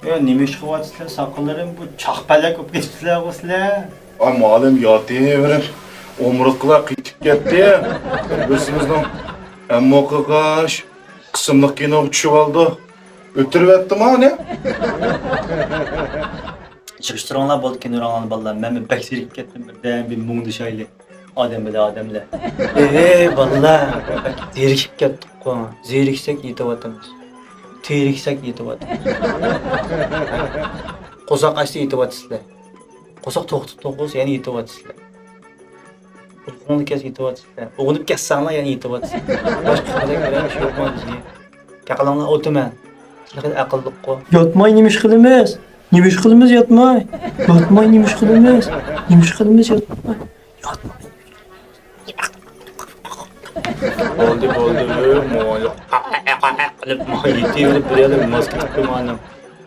Ya nima ish qilyapsizlar? Soqollarim bu chaqpalak bo'lib ketibsizlar sizlar. Ay muallim yotaverib, omurtqalar qitib ketdi. Bizimizning ammo qaqash qismliq kino tushib oldi. O'tiribdimi ana? Chiqishtiranglar bo'ldi kinolarni bolalar. Men bak zerikib ketdim birdan bir mungdi shayli. Odamlar. Bolalar, zerikib ketdik-ku. Zeriksak yetyapmiz. Teriksak yetyapmiz. Qo'saq ashta yetyapsizlar. Qo'saq to'xtatib, yana yetyapsizlar. Qo'ngni kes yetyapsizlar. O'g'nib kessanglar yana yetyapsizlar. Boshqa qanday bilan ish yo'qmi bizga? Kaqalanglar o'taman. Sizlarga aqlliq-ku. Yotmay nima ish qilamiz? Nima ish qilamiz yotmay? Yotmay nima ish qilamiz? Nima ish qilamiz yotmay? Yotmay. Bo'ldi. Mo'l. Qilib mahiyeti bilib maskit qilmanim.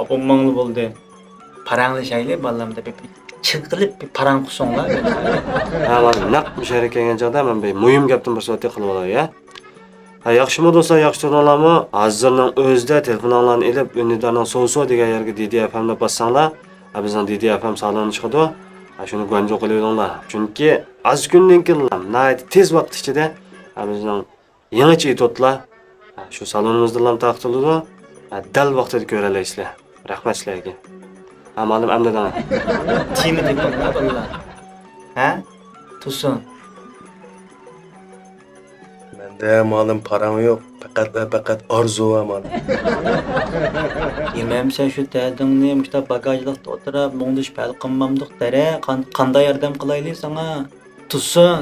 Opamangli bo'ldi. Parangli shaylar bolalarga bir chiqilib bir parang qilsanglar. Ha, mana naq musharak kelgan joyda men bir muhim gapni bir soatga qilib olay, ya. Ha, yaxshimi do'stlar, yaxshi to'g'rilarmi? Hozirning o'zida telefonlarni ilib, Unidarning So'so degan yerga DDFM deb bossanglar, bizning DDFM saloni chiqadi. Ha, shuni g'anjo qilaveringlar. Chunki az kundan keyin tez vaqt ichida bizning yangicha etotlar shu salonimizda ham taqdirladi. Dal vaqtida ko'ra olasizlar. Rahmat sizlarga. Ha, ma'lum amdadan. Timi deb bolalar. Ha? Tusun. Mende malum param yok. Fakat arzu var malum. Yemem sen şu derdinni işte bagajlıkta oturup munduş pel qılmamdıq dere qanday yordam qilayli sana. Tusun.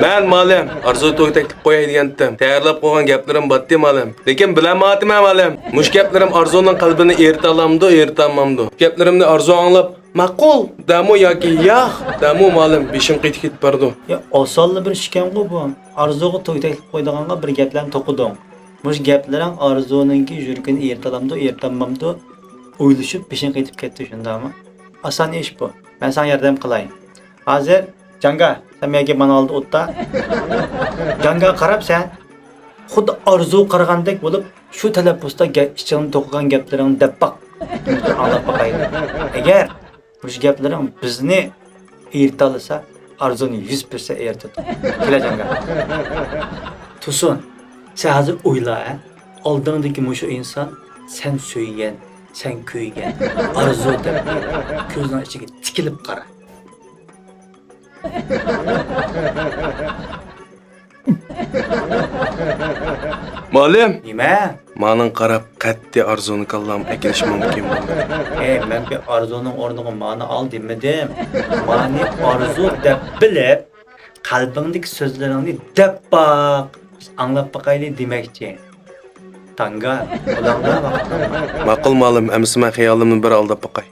Ben malum arzu to'y teklif qo'yay degandim. Tayyorlab qo'ygan gaplarim batdi malum. Lekin bilamadim malum. Mush gaplarim arzuning qalbini erita olmamdi. Gaplarimni arzu anglab ma'qul damu yoki yo'q damu malum beshim qitib bardi. Ya osonli bir ishkan bu. Arzuga to'y teklif qo'ydiganga bir gaplarni to'qidim. Mush gaplaring arzuninki yurgini ertamamdi. O'ylashib beshin qitib ketdi shundami? Oson ish bu. Men sana yordam qilayin. Hozir Canga, sen menga mana oldi o'tda. Canga qarab sen xuddi arzu qaragandek bo'lib, shu talaffuzda ichingni to'qigan gaplaringni deb baq. Anglab baqayli. Agar bu gaplaring bizni ertalasa, arzuni 100% ertadi. Kela Canga. Tusun, sen hozir o'yla, oldingdagi mushu inson sen suygan, sen kuygan, arzu deb ko'zning ichiga tikilib qara. Malum. Nima? Mening qarab qatti arzuni kallam ekilish mumkin bo'ldi. Men bir arzuning o'rniga ma'ni ol demedim. Ma'ni arzu deb bilib, qalbingdagi so'zlaringni deb baq, anglab baqayli demoqchi. Tanga, ularga vaqt. Ma'qul malum, amsi men xayolimni bir aldab baqay.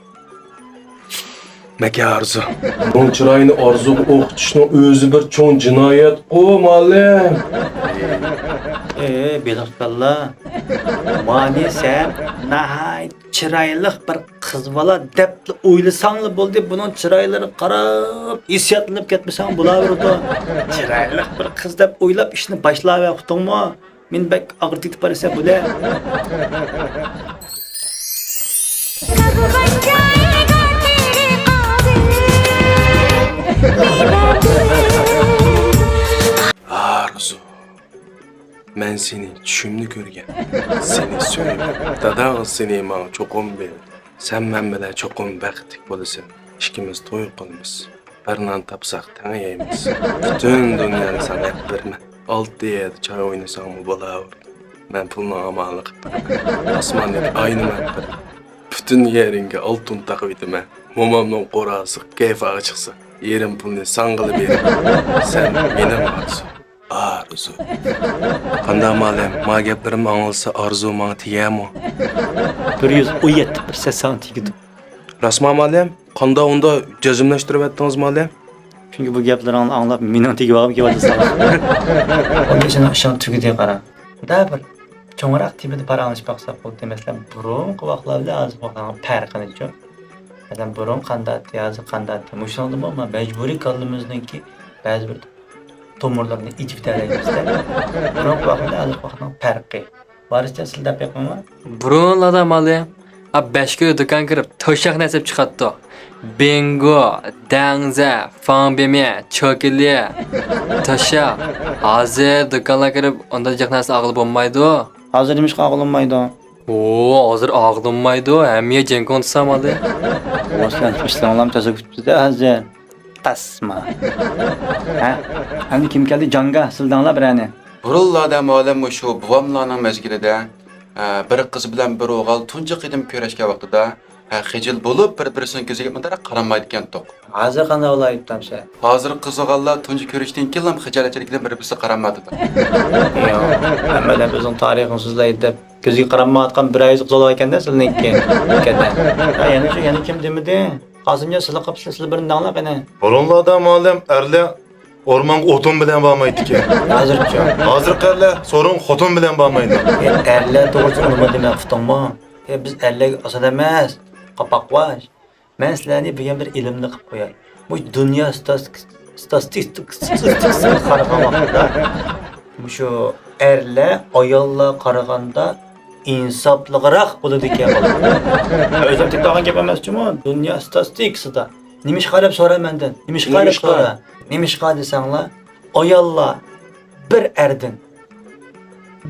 Maka arzu. Bunun çırayını arzuga o'qitishning o'zi bir cho'ng jinoyat. O malum. Belaqalla. Mani sen nahayt chiroyli bir qiz bola deb o'ylasanglar bo'ldi. Buning chiroylari qarab, hissiyatlanib ketmasang bo'laverdi. Chiroyli bir qiz deb o'ylab ishni boshlab men bak og'ritib borsa bo'la. Arzu. Ben seni düşümlü görgen. Seni söyle. Dadağın seni bana çokum ber. Sen men bilen çokum baxtlik bolasın. İkimiz to'y qilamiz. Bir non tapsak tanga yeymiz. Bütün dünyani sana hep berme. 6 yerde çay oynasam mı bo'laverdi. Men pulni amalini qilib beraman. Osmondagi oyni men beraman. Bütün yeringe altın taqib etaman. Momamning qorasi kayfaga chiqsa, yerim pulni sang'ilib beraman. Sen mening arzu. Qanday ma'lum, ma gaplarim anglasa arzu menga tegami? 117% sana tegdi. Rasman ma'lum, qanday unda jazmlashtirib aytdingiz ma'lum? Çünkü bu gaplarni anglab mening tegib olib kelyapsiz. Onun için ishon tugidi qara. Da bir cho'ngroq tibida parangiz baqsa bo'ldi demasam, burun quvaqlarda az bo'lgan farqini-chi. Adam burun qandati, yozi qandati. Mushunda bo'lma, majburiy qildimizniki ba'zi bir tomirlarni ichib taraymizda. Burun quvaqlarda az bo'lgan farqi. Barışça sildab yapmama. Burunlarda malım. A 5 kilo do'kon kirib, to'shaq nasib chiqatdi. Bingo, dangza, fanbeme, chokili, to'shaq. Hozir do'konga kirib, unda jiqnasi og'il bo'lmaydi. Hozir nimishqa og'ilmaydi. Oo, hozir og'ilmaydi. Hamma jenkon tusamadi. Oslan ishlamam tazakutda hozir. Tasma. Ha? Endi kim keldi jonga sildanglar birani. Burullarda ma'lum shu buvamlarning mezgilida bir qiz bilan bir o'g'il tunji qidim ko'rishgan vaqtida xijil bo'lib bir-birisining ko'ziga muntara qaramaydi ekan to'q. Hozir qanday olayib tamsa? Hozir qiz o'g'illar tunji ko'rishdan keyin ham xijolatchilikdan bir-birisiga qaramadi. Yo'q, hammalar bizning tariximizni so'zlaydi deb ko'ziga qaramayotgan bir ayz qizlar ekanda sizniki. Kada. Yana kim demidi? Qosimjon sizlar qapsiz sizlar birini danglar qana. Burunlarda ma'lum erlar ormanga o'tin bilan bormaydi ekan. Hozircha. Hozir erlar so'rin xotin bilan bormaydi. Erlar to'g'risida nima demoqchiman? Biz erlarga asal emas, qapaqvash. Men sizlarni bu ham bir ilmni qilib qo'yay. Bu dunyo statistik qaragan vaqtida shu erlar ayollar qaraganda insofliroq bo'ladi ekan. O'zim tiktoqqa gap emas-chimi? Dunyo statistikasida. Nimish qarab so'ra mendan. Nimish qarab so'ra. Nimish qarab desanglar, ayollar bir erdan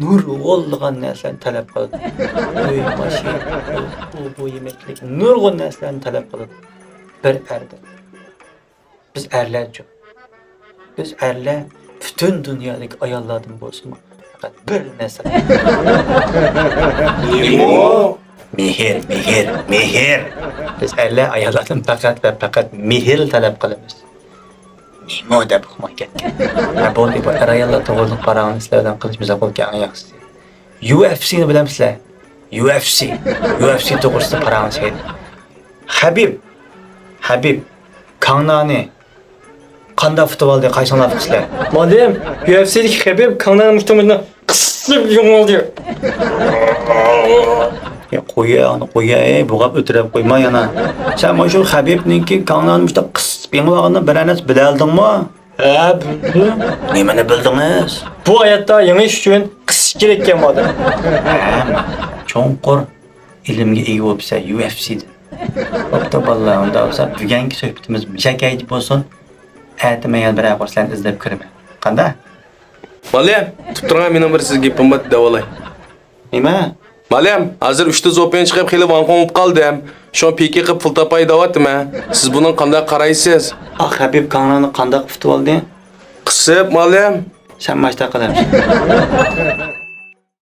nurg'unlagan narsani talab qiladi. Uy, mashina, bu yemeklik nurg'un narsalarni talab qiladi. Bir erdan. Biz erlarchi. Biz erlar butun dunyodagi ayollardan bo'lsin. Faqat bir narsa. Nimo? Mehr. Biz erlar ayollardan faqat mehr talab qilamiz. Nimo deb qo'yib ketgan. Bo'ldi bu ayollar to'g'riliq parag'ini sizlardan qilish biza qo'lgan yaxshisi. UFC ni bilamsizlar? UFC to'g'risida parag'ini saydi. Habib Kangnani qanday futbolda qaysonlar qilsizlar? Malım, UFC'lik Habib kanalın muhtemelen qısib yo'qoldi. Qo'ya, bo'g'ab o'tirib qo'yma yana. Sen mana shu Habibniki Kangnani juda qisib yengilganini bir anas bilaldingmi? Ha, bildim. Nimani bildingiz? Bu hayotda yengish uchun qisish kerak ekan moda. Cho'nqur ilmga ega bo'lsa UFC'da. Bo'pti bolalar, unda bo'lsa bugungi suhbatimiz mushakaydi bo'lsin. Aytmagan bir aqorslarni izlab kiraman. Qanday? Maliyam, tutib turgan mening bir sizga gapim bor davolay. Nima? Maliyam, hozir 3 ta zopen chiqib kelib vanqonib qoldim. Shu piki qilib pul topay davatmi? Siz buni qanday qaraysiz? Habib Kangnani qanday futbolda? Qisib, Maliyam. Sen maçta qilamsan.